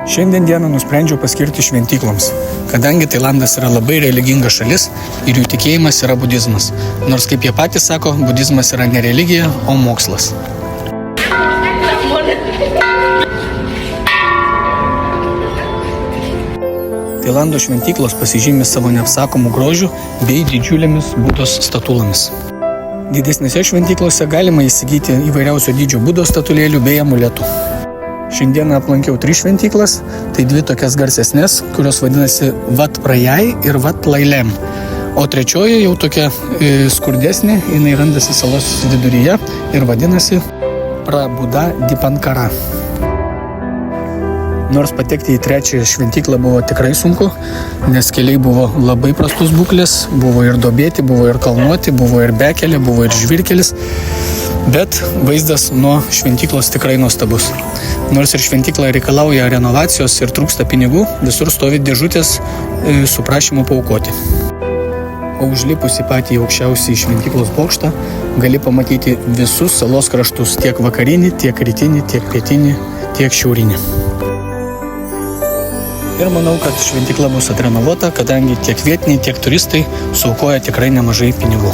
Šiandien dieną nusprendžiau paskirti šventykloms, kadangi Tailandas yra labai religinga šalis ir jų tikėjimas yra budizmas. Nors kaip jie patys sako, budizmas yra ne religija, o mokslas. Tailando šventyklos pasižymė savo neapsakomų grožių bei didžiulėmis Budos statulomis. Didesnėse šventyklose galima įsigyti įvairiausio dydžio Budos statulėlių bei amuletų. Šiandieną aplankiau 3 šventyklas, tai 2 tokias garsesnės, kurios vadinasi Wat Prajai ir Wat Lailem. O trečioji jau tokia skurdesnė, jinai randasi salos viduryje ir vadinasi Prabuddha Dipankara. Nors patekti į 3 šventyklą buvo tikrai sunku, nes keliai buvo labai prastus būklės, buvo ir duobėti, buvo ir kalnuoti, buvo ir bekelė, buvo ir žvyrkelis, bet vaizdas nuo šventyklos tikrai nuostabus. Nors ir šventykla reikalauja renovacijos ir trūksta pinigų, visur stovi dėžutės su prašymu paaukoti. O užlipus į patį aukščiausią šventyklos bokštą gali pamatyti visus salos kraštus, tiek vakarinį, tiek rytinį, tiek pietinį, tiek šiaurinį. Ir manau, kad šventykla bus atrenovuota, kadangi tiek vietiniai, tiek turistai suaukoja tikrai nemažai pinigų.